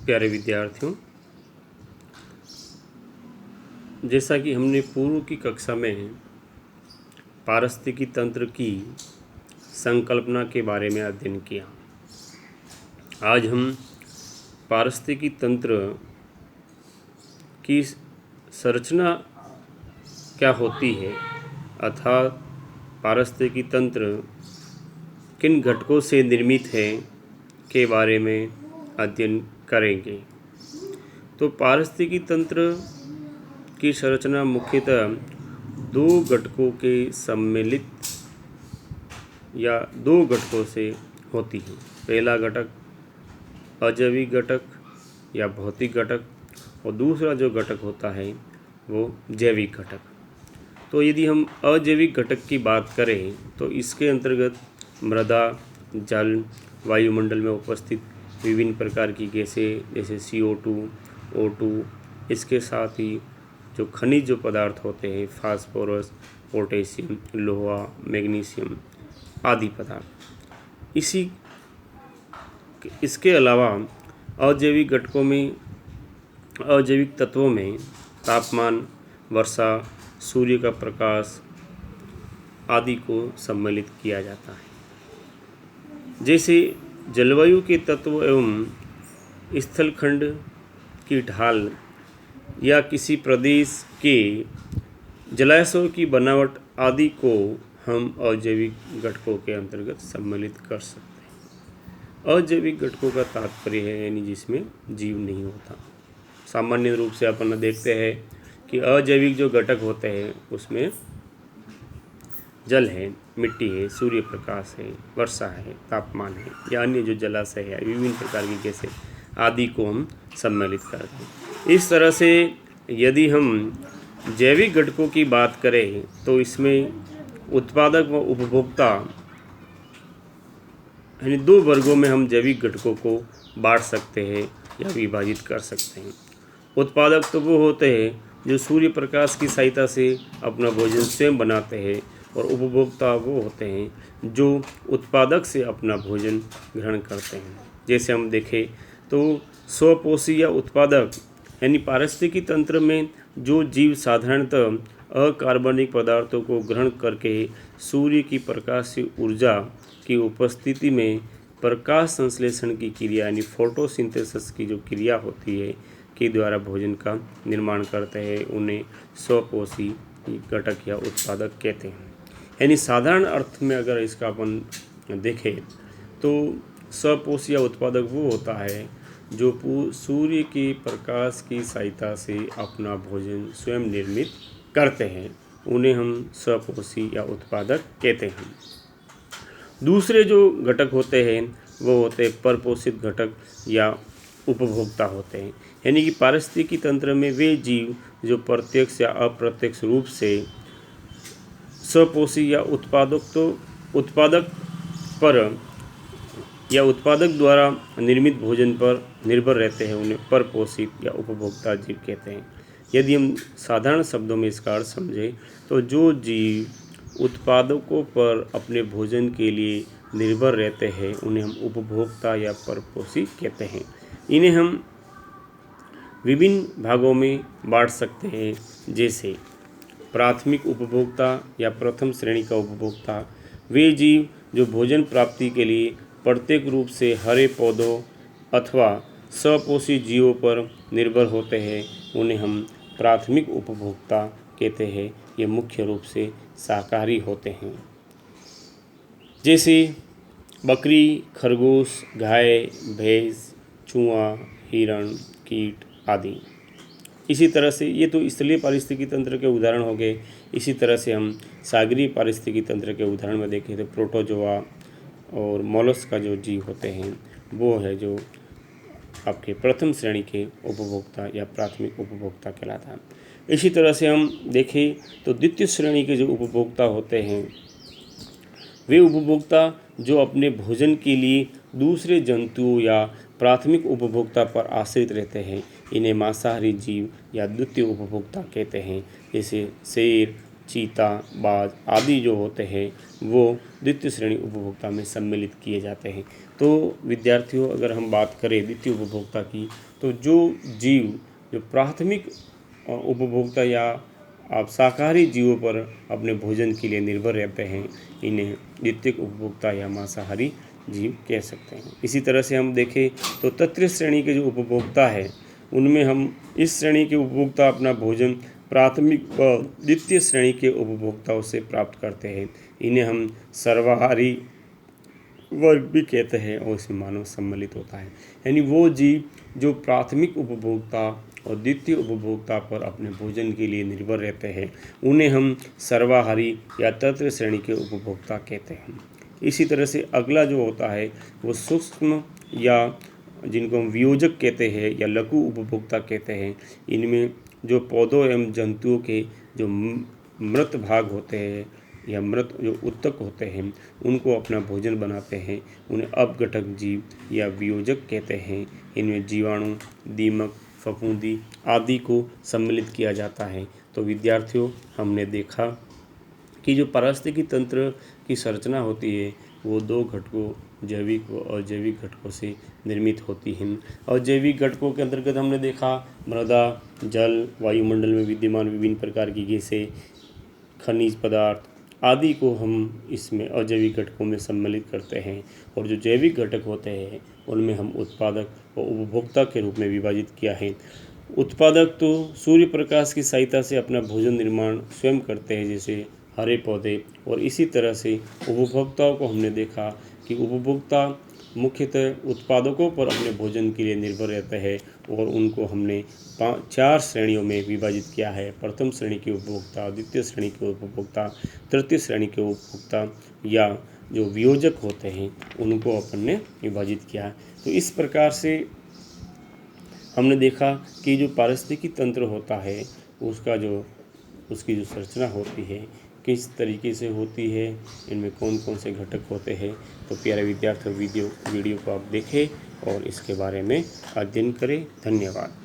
प्यारे विद्यार्थियों, जैसा कि हमने पूर्व की कक्षा में पारिस्थितिकी तंत्र की संकल्पना के बारे में अध्ययन किया। आज हम पारिस्थितिकी तंत्र की संरचना क्या होती है, अर्थात पारिस्थितिकी तंत्र किन घटकों से निर्मित है के बारे में अध्ययन करेंगे। तो पारिस्थितिकी तंत्र की संरचना मुख्यतः दो घटकों के सम्मिलित या दो घटकों से होती है। पहला घटक अजैविक घटक या भौतिक घटक और दूसरा जो घटक होता है वो जैविक घटक। तो यदि हम अजैविक घटक की बात करें तो इसके अंतर्गत मृदा, जल, वायुमंडल में उपस्थित विभिन्न प्रकार की गैसें जैसे CO2, O2, इसके साथ ही जो खनिज जो पदार्थ होते हैं फास्फोरस, पोटेशियम, लोहा, मैग्नीशियम आदि पदार्थ। इसके अलावा अजैविक घटकों में अजैविक तत्वों में तापमान, वर्षा, सूर्य का प्रकाश आदि को सम्मिलित किया जाता है। जैसे जलवायु के तत्व एवं स्थलखंड की ढाल या किसी प्रदेश के जलाशयों की बनावट आदि को हम अजैविक घटकों के अंतर्गत सम्मिलित कर सकते हैं। अजैविक घटकों का तात्पर्य है यानी जिसमें जीव नहीं होता। सामान्य रूप से अपन देखते हैं कि अजैविक जो घटक होते हैं उसमें जल है, मिट्टी है, सूर्य प्रकाश है, वर्षा है, तापमान है या अन्य जो जलाशय है, विभिन्न प्रकार की गैसें आदि को हम सम्मिलित करते हैं। इस तरह से यदि हम जैविक घटकों की बात करें तो इसमें उत्पादक व उपभोक्ता यानी दो वर्गों में हम जैविक घटकों को बांट सकते हैं या विभाजित कर सकते हैं। उत्पादक तो वो होते हैं जो सूर्य प्रकाश की सहायता से अपना भोजन स्वयं बनाते हैं और उपभोक्ता वो होते हैं जो उत्पादक से अपना भोजन ग्रहण करते हैं। जैसे हम देखें तो स्वपोषी या उत्पादक यानी पारिस्थितिकी तंत्र में जो जीव साधारणतः अकार्बनिक पदार्थों को ग्रहण करके सूर्य की प्रकाश से ऊर्जा की उपस्थिति में प्रकाश संश्लेषण की क्रिया यानी फोटोसिंथेसिस की जो क्रिया होती है के द्वारा भोजन का निर्माण करते हैं, उन्हें स्वपोषी घटक या उत्पादक कहते हैं। यानी साधारण अर्थ में अगर इसका अपन देखें तो स्वपोषी या उत्पादक वो होता है जो सूर्य के प्रकाश की सहायता से अपना भोजन स्वयं निर्मित करते हैं, उन्हें हम स्वपोषी या उत्पादक कहते हैं। दूसरे जो घटक होते हैं वो होते हैं परपोषित घटक या उपभोक्ता होते हैं। यानी कि पारिस्थितिकी तंत्र में वे जीव जो प्रत्यक्ष या अप्रत्यक्ष रूप से स्वपोषी या उत्पादक द्वारा निर्मित भोजन पर निर्भर रहते हैं, उन्हें परपोषित या उपभोक्ता जीव कहते हैं। यदि हम साधारण शब्दों में इसका अर्थ समझें तो जो जीव उत्पादकों पर अपने भोजन के लिए निर्भर रहते हैं उन्हें हम उपभोक्ता या परपोषी कहते हैं। इन्हें हम विभिन्न भागों में बांट सकते हैं, जैसे प्राथमिक उपभोक्ता या प्रथम श्रेणी का उपभोक्ता वे जीव जो भोजन प्राप्ति के लिए प्रत्येक रूप से हरे पौधों अथवा स्वपोषी जीवों पर निर्भर होते हैं, उन्हें हम प्राथमिक उपभोक्ता कहते हैं। ये मुख्य रूप से शाकाहारी होते हैं, जैसे बकरी, खरगोश, गाय, भैंस, चूहा, हिरण, कीट आदि। इसी तरह से ये तो स्थलीय पारिस्थितिकी तंत्र के उदाहरण हो गए। इसी तरह से हम सागरीय पारिस्थितिकी तंत्र के उदाहरण में देखें तो प्रोटोजोआ और मोलस्क का जो जीव होते हैं वो है जो आपके प्रथम श्रेणी के उपभोक्ता या प्राथमिक उपभोक्ता कहलाता है। इसी तरह से हम देखें तो द्वितीय श्रेणी के जो उपभोक्ता होते हैं वे उपभोक्ता जो अपने भोजन के लिए दूसरे जंतुओं या प्राथमिक उपभोक्ता पर आश्रित रहते हैं, इन्हें मांसाहारी जीव या द्वितीय उपभोक्ता कहते हैं। जैसे शेर, चीता, बाज आदि जो होते हैं वो द्वितीय श्रेणी उपभोक्ता में सम्मिलित किए जाते हैं। तो विद्यार्थियों, अगर हम बात करें द्वितीय उपभोक्ता की, तो जो जीव जो प्राथमिक उपभोक्ता या आप शाकाहारी जीवों पर अपने भोजन के लिए निर्भर रहते हैं, इन्हें द्वितीयक उपभोक्ता या मांसाहारी जीव कह सकते हैं। इसी तरह से हम देखें तो तृतीय श्रेणी के जो उपभोक्ता है, उनमें हम इस श्रेणी के उपभोक्ता अपना भोजन प्राथमिक व द्वितीय श्रेणी के उपभोक्ताओं से प्राप्त करते हैं। इन्हें हम सर्वाहारी वर्ग भी कहते हैं और इसमें मानव सम्मिलित होता है। यानी वो जीव जो प्राथमिक उपभोक्ता और द्वितीय उपभोक्ता पर अपने भोजन के लिए निर्भर रहते हैं, उन्हें हम सर्वाहारी या तृतीय श्रेणी के उपभोक्ता कहते हैं। इसी तरह से अगला जो होता है वो सूक्ष्म या जिनको हम वियोजक कहते हैं या लघु उपभोक्ता कहते हैं। इनमें जो पौधों एवं जंतुओं के जो मृत भाग होते हैं या मृत जो उत्तक होते हैं, उनको अपना भोजन बनाते हैं, उन्हें अपघटक जीव या वियोजक कहते हैं। इनमें जीवाणु, दीमक, फफूंदी आदि को सम्मिलित किया जाता है। तो विद्यार्थियों, हमने देखा कि जो पारिस्थितिकी तंत्र की संरचना होती है वो दो घटकों, जैविक व अजैविक घटकों से निर्मित होती हैं। और जैविक घटकों के अंतर्गत हमने देखा मृदा, जल, वायुमंडल में विद्यमान विभिन्न प्रकार की गैसें, खनिज पदार्थ आदि को हम इसमें अजैविक घटकों में सम्मिलित करते हैं। और जो जैविक घटक होते हैं उनमें हम उत्पादक और उपभोक्ता के रूप में विभाजित किया है। उत्पादक तो सूर्य प्रकाश की सहायता से अपना भोजन निर्माण स्वयं करते हैं, जैसे हरे पौधे। और इसी तरह से उपभोक्ताओं को हमने देखा कि उपभोक्ता मुख्यतः उत्पादकों पर अपने भोजन के लिए निर्भर रहते हैं और उनको हमने 4 श्रेणियों में विभाजित किया है। प्रथम श्रेणी के उपभोक्ता, द्वितीय श्रेणी के उपभोक्ता, तृतीय श्रेणी के उपभोक्ता या जो वियोजक होते हैं उनको अपन ने विभाजित किया है। तो इस प्रकार से हमने देखा कि जो पारिस्थितिकी तंत्र होता है उसकी जो संरचना होती है किस तरीके से होती है, इनमें कौन कौन से घटक होते हैं। तो प्यारे विद्यार्थियों, वीडियो को आप देखें और इसके बारे में अध्ययन करें। धन्यवाद।